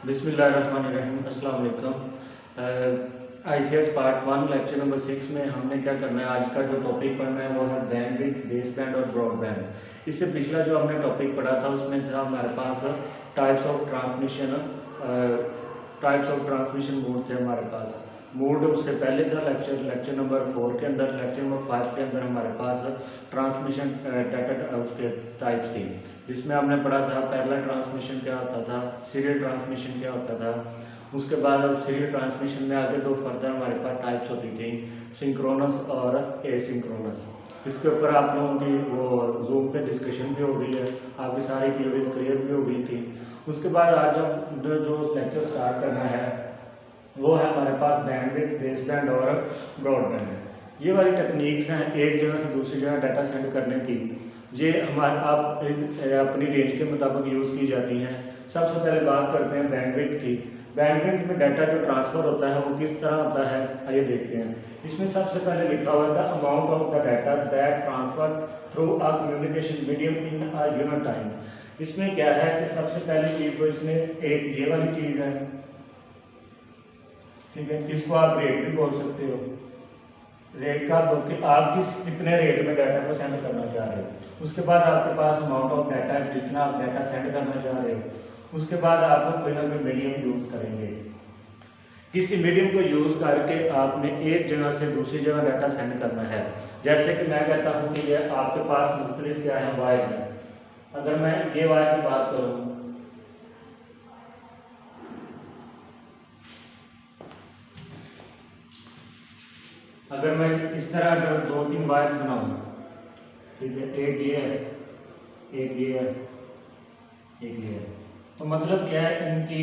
बिस्मिल्लाहिर्रहमानिर्रहीम। अस्सलाम वालेकुम। ICS पार्ट 1 लेक्चर नंबर 6 में हमने क्या करना है, आज का जो टॉपिक पढ़ना है वो है बैंडविड्थ, बेसबैंड और ब्रॉडबैंड। इससे पिछला जो हमने टॉपिक पढ़ा था उसमें था हमारे पास टाइप्स ऑफ ट्रांसमिशन मोड थे हमारे पास। मोड उससे पहले था लेक्चर नंबर 4 के अंदर। लेक्चर नंबर 5 के अंदर हमारे पास ट्रांसमिशन डाटा उसके टाइप्स थी, जिसमें हमने पढ़ा था पैरेलल ट्रांसमिशन क्या होता था, सीरियल ट्रांसमिशन क्या होता था। उसके बाद सीरियल ट्रांसमिशन में आगे दो फर्दर हमारे पास टाइप्स होती थी, सिंक्रोनस और एसिंक्रोनस। इसके ऊपर आप लोगों की वो जूम पे डिस्कशन भी हो गई है, आपकी सारी थ्योरीज क्लियर भी हो गई थी। उसके बाद आज हम जो लेक्चर स्टार्ट करना है वो है हमारे पास बैंडविड्थ, बेसबैंड और ब्रॉडबैंड। ये वाली टेक्निक्स हैं एक जगह से दूसरी जगह डाटा सेंड करने की। ये हमारे आप अपनी रेंज के मुताबिक यूज़ की जाती हैं। सबसे पहले बात करते हैं बैंडविड्थ की। बैंडविड्थ में डाटा जो ट्रांसफ़र होता है वो किस तरह होता है, आइए देखते हैं। इसमें सबसे पहले लिखा हुआ था amount of the data that transfer through a communication medium in a given time. इसमें क्या है कि सबसे पहली चीज़ तो इसमें एक ये वाली चीज़ है, ठीक है। इसको आप रेट भी बोल सकते हो। रेट का कि आप कितने रेट में डाटा को सेंड करना चाह रहे हो। उसके बाद आपके पास अमाउंट ऑफ डाटा, जितना आप डाटा सेंड करना चाह रहे हो। उसके बाद आप कोई ना कोई मीडियम यूज़ करेंगे। किसी मीडियम को यूज़ करके आपने एक जगह से दूसरी जगह डाटा सेंड करना है। जैसे कि मैं कहता हूँ कि ये आपके पास मुख्तलिफ क्या है, वायर है। अगर मैं ये वायर की बात करूँ, अगर मैं इस तरह अगर 2-3 वायर बनाऊँ, ठीक है, एक ये है, एक ये है, एक ये है, तो मतलब क्या है, इनकी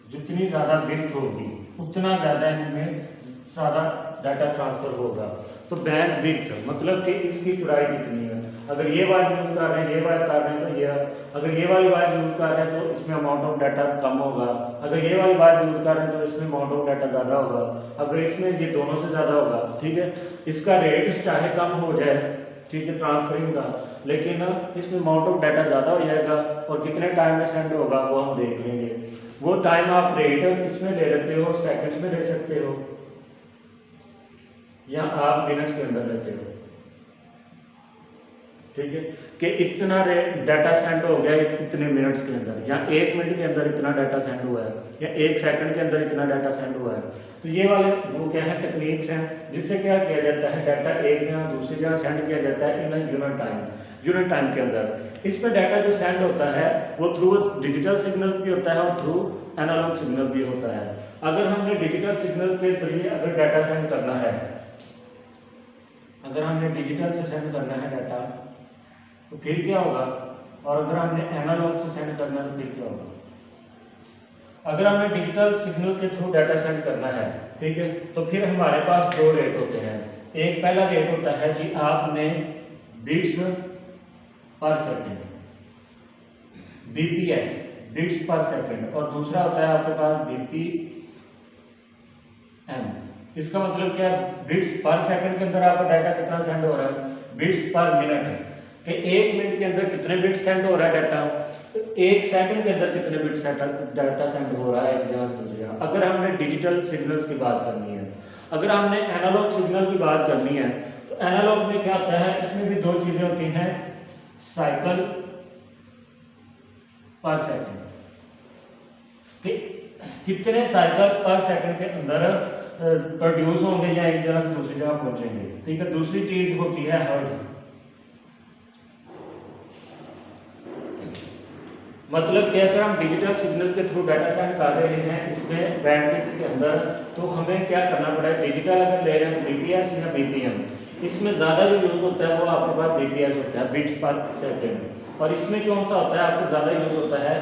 जितनी ज़्यादा विड्थ होगी उतना ज़्यादा इनमें ज़्यादा डाटा ट्रांसफ़र होगा। तो बैंड विड्थ मतलब कि इसकी चौड़ाई कितनी है। अगर ये वायर यूज़ कर रहे हैं, ये वायर कर रहे हैं, तो ये अगर ये वाली वायर यूज़ कर रहे हैं तो इसमें अमाउंट ऑफ डाटा कम होगा। अगर ये वाली वायर यूज़ कर रहे हैं तो इसमें अमाउंट ऑफ डाटा ज़्यादा होगा। अगर इसमें ये दोनों से ज़्यादा होगा, ठीक है। इसका रेट चाहे कम हो जाए, ठीक है, ट्रांसफरिंग का, लेकिन इसमें अमाउंट ऑफ डाटा ज़्यादा हो जाएगा और कितने टाइम में सेंड होगा वो हम देख लेंगे। वो टाइम आप रेट इसमें ले लेते हो, सेकंड्स में ले सकते हो, या आप मिनट्स के अंदर लेते हो, ठीक है, कि इतना डाटा सेंड हो गया इतने मिनट्स के अंदर, या 1 मिनट के अंदर इतना डाटा सेंड हुआ है, या 1 सेकंड के अंदर इतना डाटा सेंड हुआ है। तो ये वाले वो क्या है, टेक्निक्स हैं, जिससे क्या किया जाता है, डाटा एक जगह दूसरी जगह सेंड किया जाता है इन यूनिट टाइम के अंदर। इसमें डाटा जो सेंड होता है वो थ्रू डिजिटल सिग्नल भी होता है और थ्रू एनालॉग सिग्नल भी होता है। अगर हमने डिजिटल सिग्नल के जरिए अगर डाटा सेंड करना है, अगर हमने डिजिटल से सेंड करना है डाटा, तो फिर क्या होगा, और अगर हमने एनालॉग से सेंड करना है तो फिर क्या होगा। अगर हमने डिजिटल सिग्नल के थ्रू डाटा सेंड करना है, ठीक है, तो फिर हमारे पास दो रेट होते हैं। एक पहला रेट होता है जी आपने बिट्स पर सेकंड, बीपीएस, बिट्स पर सेकंड, और दूसरा होता है आपके पास बीपीएम। इसका मतलब क्या है, बिट्स पर सेकंड के अंदर आपका डाटा कितना सेंड हो रहा है, बिट्स पर मिनट है कि 1 मिनट के अंदर कितने बिट सेंड हो रहा है डाटा, तो 1 सेकंड के अंदर कितने बिट डाटा सेंड हो रहा है एक जगह से दूसरी जगह। अगर हमने डिजिटल सिग्नल्स की बात करनी है, अगर हमने एनालॉग सिग्नल की बात करनी है, तो एनालॉग में क्या होता है, इसमें भी दो चीज़ें होती हैं, साइकिल पर सेकंड, कितने साइकिल पर सेकंड के अंदर प्रोड्यूस होंगे या एक जगह से दूसरी जगह पहुंचेंगे, ठीक है। दूसरी चीज होती है हर्ट्ज, मतलब कि अगर हम डिजिटल सिग्नल के थ्रू डाटा सेंड कर रहे हैं इसमें बैंडविड्थ के अंदर, तो हमें क्या करना पड़ेगा, डिजिटल अगर ले रहे हैं तो बीपीएस या बीपीएम। इसमें ज़्यादा जो यूज़ होता है वो आपके पास बीपीएस होता है, बिट्स पर सेकंड, और इसमें कौन सा होता है, आपको ज़्यादा यूज़ होता है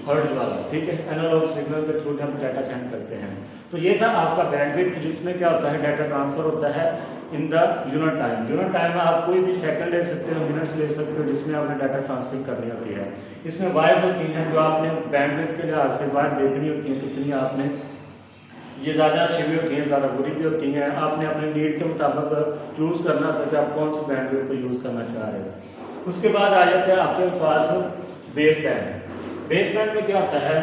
हर्ट्ज वाला, ठीक है, एनालॉग सिग्नल के थ्रू हम डाटा सेंड करते हैं। तो ये था आपका बैंडविड्थ, जिसमें क्या होता है, डाटा ट्रांसफर होता है in the unit time. Unit time में आप कोई भी सेकंड ले सकते हो, मिनट्स ले सकते हो, जिसमें आपने डाटा ट्रांसफर करनी होती है। इसमें वायर होती हैं जो आपने बैंडविड्थ के लिहाज से वायर देखनी होती है कितनी आपने, ये ज़्यादा अच्छी भी होती हैं, ज़्यादा बुरी भी होती हैं। आपने अपने नीड के मुताबिक चूज़ करना होता है कि आप कौन सी बैंडविड्थ को यूज़ करना चाह रहे हो। उसके बाद आ जाते हैं आपके पास बेस बैंड। बेस बैंड में क्या होता है,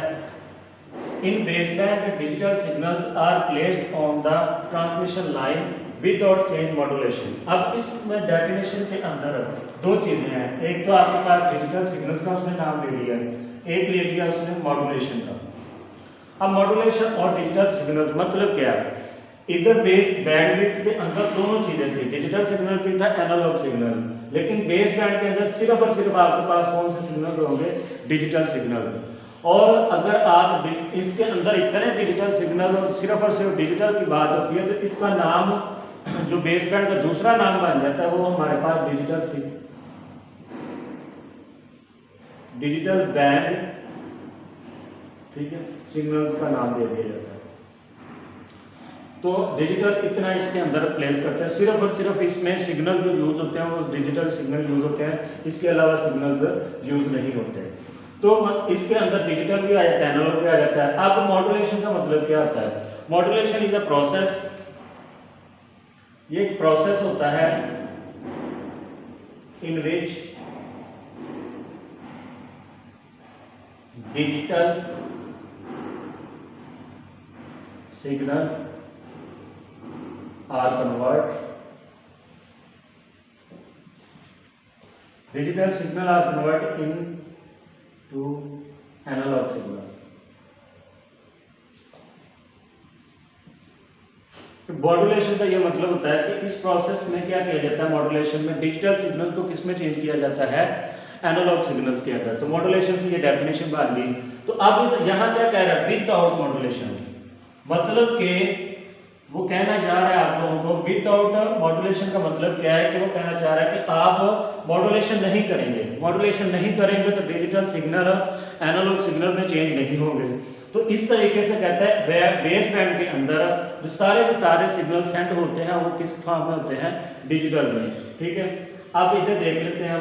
in baseband digital signals are placed on the transmission line without change modulation. अब इसमें डेफिनेशन के अंदर दो चीजें हैं, एक तो आपके पास डिजिटल सिग्नल्स का उसने नाम ले लिया, एक ले लिया उसने मॉड्यूलेशन का। अब मॉड्यूलेशन और डिजिटल सिग्नल्स मतलब क्या है, इधर बेस बैंडविड्थ के अंदर दोनों चीजें थी, डिजिटल सिग्नल भी था, एनालॉग सिग्नल, लेकिन बेस बैंड के अंदर सिर्फ और सिर्फ आपके पास कौन से सिग्नल होंगे, डिजिटल सिग्नल। और अगर आप इसके अंदर इतने डिजिटल सिग्नल और सिर्फ डिजिटल की बात होती है तो इसका नाम जो बेस बैंड का दूसरा नाम बन जाता है वो हमारे पास डिजिटल बैंड, ठीक है, सिग्नल्स का नाम दे दिया जाता है। तो डिजिटल इतना इसके अंदर प्लेस करते हैं, सिर्फ और सिर्फ इसमें सिग्नल जो यूज होते हैं वो डिजिटल सिग्नल यूज होते हैं, इसके अलावा सिग्नल्स यूज नहीं होते। तो इसके अंदर डिजिटल भी आ जाता है, एनालॉग भी आ जाता है। अब मॉड्यूलेशन का मतलब क्या होता है, मॉड्यूलेशन इज अ प्रोसेस, ये एक प्रोसेस होता है in which digital signal are convert, digital signal are convert into analog signal. तो मॉड्यूलेशन का यह मतलब होता है कि इस प्रोसेस में क्या किया जाता है, मॉड्यूलेशन में डिजिटल सिग्नल को किस में चेंज किया जाता है, एनालॉग सिग्नल्स के अंदर। तो मॉड्यूलेशन की ये डेफिनेशन बन गई। तो अब यहाँ क्या कह रहा है, विदाउट मॉड्यूलेशन, मतलब कि वो कहना चाह रहा है आप लोगों को विदाउट मॉड्यूलेशन का मतलब क्या है कि वो कहना चाह रहा है कि आप मॉड्यूलेशन नहीं करेंगे, मॉड्यूलेशन नहीं करेंगे तो डिजिटल सिग्नल एनालॉग सिग्नल में चेंज नहीं होंगे। तो इस तरीके से कहता है बेस बैंड के अंदर जो सारे के सारे सिग्नल सेंड होते हैं वो किस फॉर्म में होते हैं, डिजिटल में, ठीक है। अब इधर देख लेते हैं,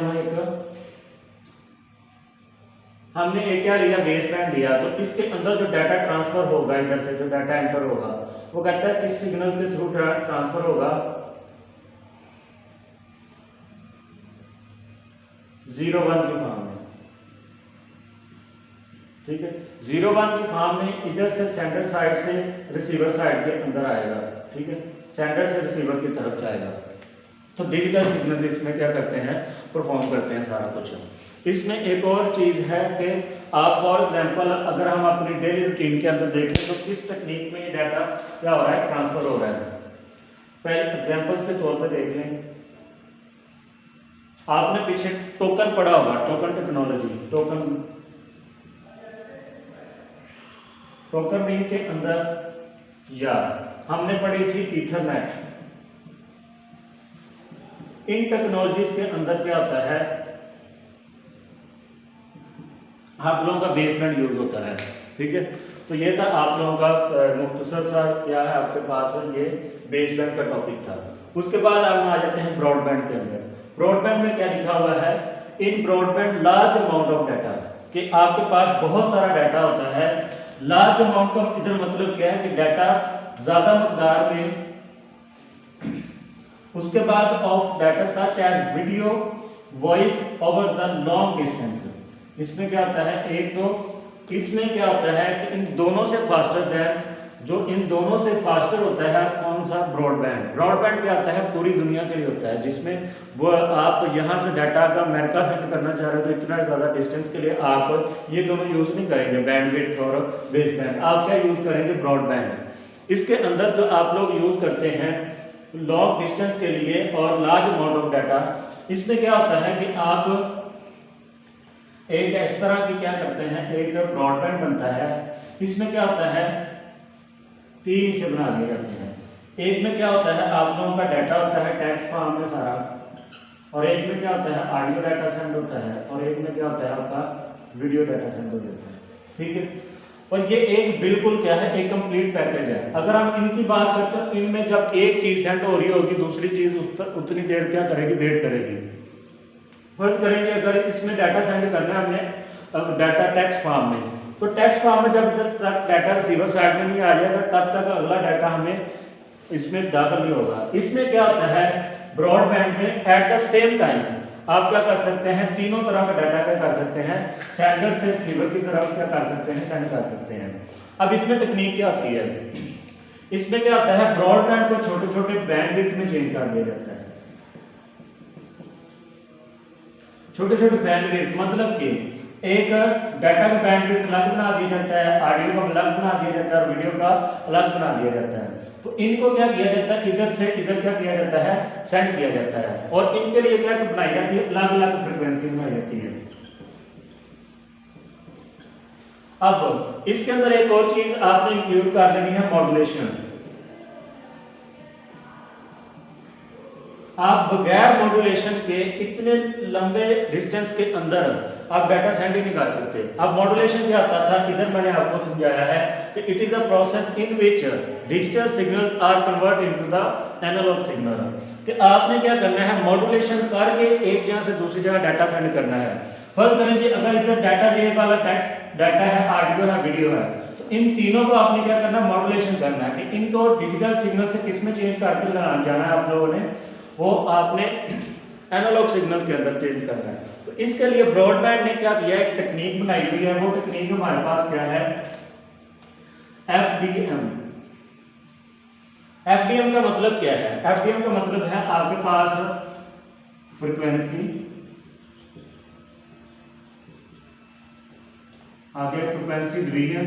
हमने एक क्या लिया, बेस बैंड लिया, तो इसके अंदर जो डाटा ट्रांसफर होगा, इधर से जो डाटा एंटर होगा वो कहता है किस सिग्नल के थ्रू ट्रांसफर होगा, 0-1 की फॉर्म में, ठीक है। 0-1 की फॉर्म में इधर से सेंडर साइड से रिसीवर साइड के अंदर आएगा, ठीक है, सेंडर से रिसीवर की तरफ जाएगा। तो डिजिटल सिग्नल इसमें क्या करते हैं, परफॉर्म करते हैं सारा कुछ। इसमें एक और चीज है कि आप फॉर एग्जांपल अगर हम अपनी डेली रूटीन के अंदर देखें तो किस टेक्निक में ये डाटा क्या हो रहा है, ट्रांसफर हो रहा है। पहले एग्जांपल्स के तौर पे देख लें, आपने पीछे टोकन पढ़ा होगा, टोकन टेक्नोलॉजी, टोकन रिंग के अंदर या हमने पढ़ी थी ईथरनेट। इन टेक्नोलॉजीज के अंदर क्या होता है, आप लोगों का बेसबैंड यूज होता है, ठीक है। तो ये था आप लोगों का मुख्तसर सा क्या है आपके पास ये बेसबैंड का टॉपिक था। उसके बाद हम आ जाते हैं ब्रॉडबैंड के अंदर। ब्रॉडबैंड में क्या लिखा हुआ है, in broadband large amount of data, कि आपके पास बहुत सारा डाटा होता है। लार्ज अमाउंट का इधर मतलब क्या है कि डाटा ज्यादा मकदार में, उसके बाद of data such as video voice over the long distance. इसमें क्या होता है, एक तो इसमें क्या होता है कि इन दोनों से फास्टर दैन, जो इन दोनों से फास्टर होता है कौन सा, ब्रॉडबैंड। ब्रॉडबैंड क्या होता है, पूरी दुनिया के लिए होता है, जिसमें वो आप यहाँ से डाटा का अमेरिका सेंड करना चाह रहे हो तो इतना ज़्यादा डिस्टेंस के लिए आप ये दोनों यूज़ नहीं करेंगे, बैंडविड्थ और बेसबैंड। आप क्या यूज़ करेंगे, ब्रॉडबैंड। इसके अंदर जो आप लोग यूज़ करते हैं लॉन्ग डिस्टेंस के लिए और लार्ज अमाउंट ऑफ डाटा, इसमें क्या होता है कि आप एक इस तरह की क्या करते हैं, एक ब्रॉडबैंड बनता है। इसमें क्या होता है, 3 हिस्से बना दिए जाते हैं। एक में क्या होता है, आप लोगों का डाटा होता है टेक्स्ट फॉर्म में सारा, और एक में क्या होता है, ऑडियो डाटा सेंड होता है, और एक में क्या होता है आपका वीडियो डाटा सेंड हो जाता है, ठीक है। और ये एक बिल्कुल क्या है, एक कंप्लीट पैकेज है। अगर हम इनकी बात करते हैं तो इनमें जब एक चीज सेंड हो रही होगी दूसरी चीज उतनी देर क्या करेगी, वेट करेगी। फर्ज करेंगे अगर इसमें डाटा सेंड करना है हमने डाटा टेक्स्ट फॉर्म में, तो टेक्स्ट फॉर्म में जब तक डाटा रिसीवर साइड में नहीं आ जाएगा तब तक अगला डाटा हमें इसमें दाखिल नहीं होगा। इसमें क्या होता है, ब्रॉडबैंड में एट द सेम टाइम आप क्या कर सकते हैं, तीनों तरह का डाटा क्या कर सकते हैं, सेंडर से रिसीवर की तरफ क्या कर सकते हैं, सेंड कर सकते हैं। अब इसमें टेक्निक क्या होती है, इसमें क्या होता है, ब्रॉडबैंड को छोटे छोटे बैंडविड्थ में चेंज कर दिया जाता है। छोटे छोटे बैंडविड्थ मतलब कि एक डाटा का बैंडविड्थ अलग बना दिया जाता है, ऑडियो का अलग बना दिया जाता है और वीडियो का अलग बना दिया जाता है। तो इनको क्या किया जाता है, इधर से इधर क्या किया जाता है, सेंड किया जाता है और इनके लिए क्या बनाई जाती है, अलग अलग फ्रीक्वेंसी बनाई जाती है। अब इसके अंदर एक और चीज आपने इंक्लूड कर लेनी है, मॉड्यूलेशन। आप बगैर मॉड्यूलेशन के इतने लंबे डिस्टेंस के अंदर आप डाटा सेंड ही नहीं कर सकते। अब मॉड्यूलेशन क्या होता था, इधर मैंने आपको समझाया है कि it is a process in which digital signals are convert into the analogue signal. कि आपने क्या करना है, मॉड्यूलेशन करके एक जगह से दूसरी जगह डाटा सेंड करना है। फर्ज करें जी अगर इधर डाटा ये वाला टेक्स्ट डाटा है, ऑडियो है, वीडियो है, तो इन तीनों को आपने क्या करना है, मॉड्यूलेशन करना है कि इनको डिजिटल सिग्नल से किस में चेंज करके जाना है आप लोगों ने, वो आपने एनालॉग सिग्नल के अंदर चेंज करना है। तो इसके लिए ब्रॉडबैंड ने क्या किया, एक टेक्निक बनाई हुई है। वो टेक्निक हमारे पास क्या है, FDM। FDM का मतलब क्या है, FDM का मतलब है आपके पास फ्रीक्वेंसी, आगे फ्रीक्वेंसी डिवीजन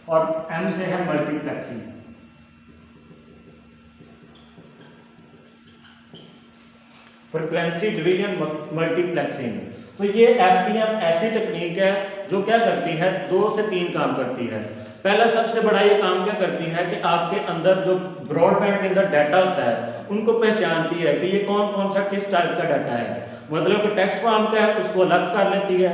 और M से है मल्टीप्लेक्सिंग। Frequency division multiplexing. तो ये FDM ऐसी टेक्निक है जो क्या करती है, 2 से 3 काम करती है। पहला सबसे बड़ा ये काम क्या करती है कि आपके अंदर जो ब्रॉडबैंड के अंदर डाटा होता है उनको पहचानती है कि ये कौन कौन सा किस टाइप का डाटा है। मतलब कि टेक्स्ट फॉर्म का है उसको अलग कर लेती है,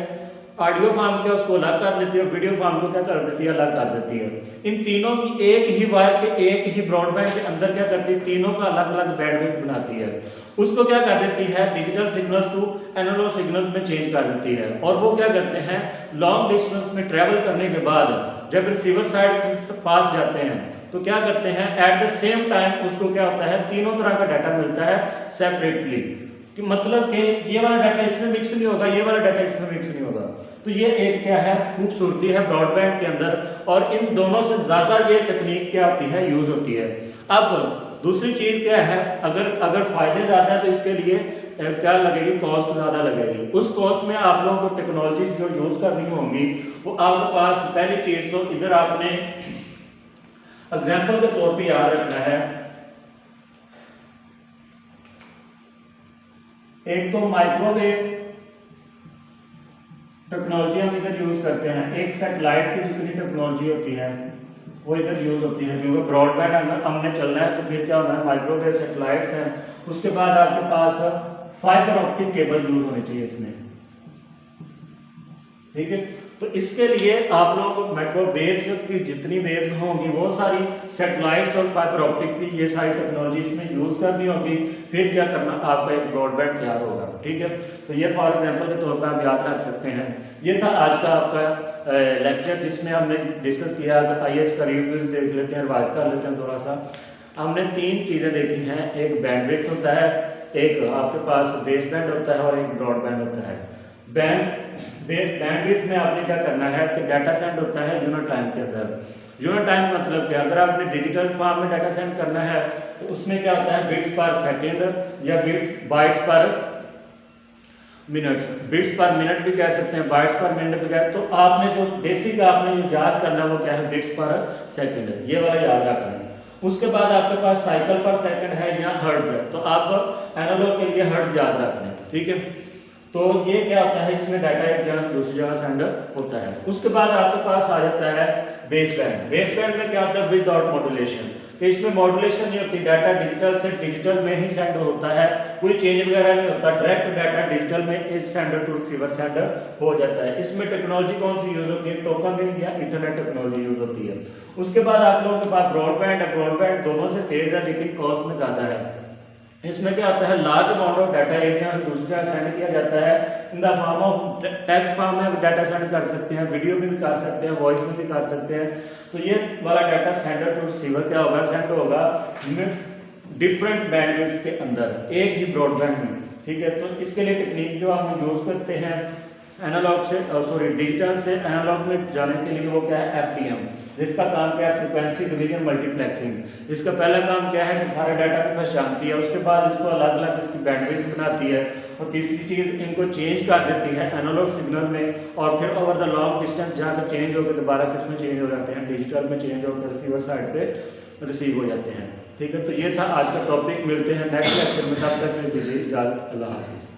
ऑडियो फॉर्म का उसको अलग कर लेती है और वीडियो फॉर्म को क्या कर देती है, अलग कर देती है। इन तीनों की एक ही वायर के एक ही ब्रॉडबैंड के अंदर क्या करती है, तीनों का अलग अलग बैंडविड्थ बनाती है। उसको क्या कर देती है, digital signals to analogue signals में चेंज कर देती है। और वो क्या करते हैं, लॉन्ग डिस्टेंस में ट्रेवल करने के बाद जब रिसीवर साइड से पास जाते हैं तो क्या करते हैं, एट द सेम टाइम उसको क्या होता है, तीनों तरह का डाटा मिलता है सेपरेटली। कि मतलब कि ये वाला डाटा इसमें मिक्स नहीं होगा, ये वाला डाटा इसमें मिक्स नहीं होगा। तो ये एक क्या है, खूबसूरती है ब्रॉडबैंड के अंदर। और इन दोनों से ज्यादा ये तकनीक क्या होती है, यूज होती है। अब दूसरी चीज क्या है, अगर फायदे ज्यादा है तो इसके लिए क्या लगेगी, कॉस्ट ज्यादा लगेगी। उस कॉस्ट में आप लोगों को टेक्नोलॉजी जो यूज करनी होंगी वो आपके पास, पहली चीज तो इधर आपने एग्जाम्पल के तौर पे याद रखना है, एक तो माइक्रोवेव टेक्नोलॉजी हम इधर यूज करते हैं, एक सैटेलाइट की जितनी टेक्नोलॉजी होती है वो इधर यूज होती है। क्योंकि ब्रॉडबैंड अगर हमने चलना है तो फिर क्या होना है, माइक्रोवेव सैटेलाइट्स हैं। उसके बाद आपके पास फाइबर ऑप्टिक केबल यूज होनी चाहिए इसमें, ठीक है। तो इसके लिए आप लोग माइक्रोवेव की जितनी वेव्स होंगी वो सारी सैटेलाइट्स और फाइबर ऑप्टिक की ये सारी टेक्नोलॉजी इसमें यूज करनी होगी। फिर क्या करना, आपका एक ब्रॉडबैंड तैयार होगा, ठीक है। तो ये फॉर एग्जांपल के तौर पर आप याद रख सकते हैं। ये था आज का आपका लेक्चर जिसमें हमने डिस्कस किया। IH का रिव्यूज देख लेते हैं, रिवाइज कर लेते हैं थोड़ा सा। हमने 3 चीज़ें देखी हैं, एक बैंडविड्थ होता है, एक आपके पास बेस बैंड होता है और एक ब्रॉडबैंड होता है। बैंडविड्थ में आपने क्या करना है कि डाटा सेंड होता है यूनिट टाइम के अंदर। यूनिट टाइम मतलब कि अगर आपने डिजिटल फॉर्म में डाटा सेंड करना है तो उसमें क्या होता है, बिट्स पर सेकंड या बाइट्स पर मिनट, बिट्स पर मिनट भी कह सकते हैं, बाइट्स पर मिनट भी कह। तो आपने जो बेसिक आपने जो याद करना है वो क्या है, बिट्स पर सेकंड, ये वाला याद रखना है। उसके बाद आपके पास साइकिल पर सेकंड है या हर्ट्ज है, तो आप एनालॉग के लिए हर्ट्ज याद रखना है, ठीक है। तो ये क्या होता है, इसमें डाटा एक जगह से दूसरी जगह सेंड होता है। उसके बाद आपके पास आ जाता है बेस बैंड। बेस बैंड में क्या होता है, विदाउट मॉड्यूलेशन। तो इसमें मॉड्यूलेशन नहीं होती, डाटा डिजिटल से डिजिटल में ही सेंड होता है, कोई चेंज वगैरह नहीं होता, डायरेक्ट डाटा डिजिटल में सेंडर टू रिसीवर सेंड हो जाता है। इसमें टेक्नोलॉजी कौन सी यूज होती है, टोकन रिंग या इथरनेट टेक्नोलॉजी यूज होती है। उसके बाद आप लोगों के पास ब्रॉडबैंड है। ब्रॉडबैंड दोनों से तेज है लेकिन कॉस्ट में ज्यादा है। इसमें क्या होता है, लार्ज अमाउंट ऑफ डाटा एक जगह से दूसरी जगह सेंड किया जाता है। In the form of text form में डाटा सेंड कर सकते हैं, वीडियो में भी कर सकते हैं, वॉइस में भी कर सकते हैं। तो ये वाला डाटा सेंडर टू रिसीवर क्या होगा, सेंड होगा डिफरेंट बैंडविड्थ के अंदर एक ही ब्रॉडबैंड में, ठीक है। तो इसके लिए टेक्निक जो हम यूज करते हैं एनालॉग से डिजिटल से एनालॉग में जाने के लिए वो क्या है FDM, जिसका काम क्या है फ्रिक्वेंसी डिवीजन मल्टीप्लेक्सिंग। इसका पहला काम क्या है कि सारे डाटा को पहचानती है, उसके बाद इसको अलग अलग इसकी बैंडविड्थ बनाती है, और तीसरी चीज़ इनको चेंज कर देती है एनालॉग सिग्नल में, और फिर ओवर द लॉन्ग डिस्टेंस जहाँ पर चेंज होकर दोबारा किस में चेंज हो जाते हैं, डिजिटल में चेंज होकर रिसीवर साइड पे रिसीव हो जाते हैं। ठीक है, तो ये था आज का टॉपिक। मिलते हैं नेक्स्ट लेक्चर में, तब तक के लिए इजाज़त, अल्लाह हाफिज़।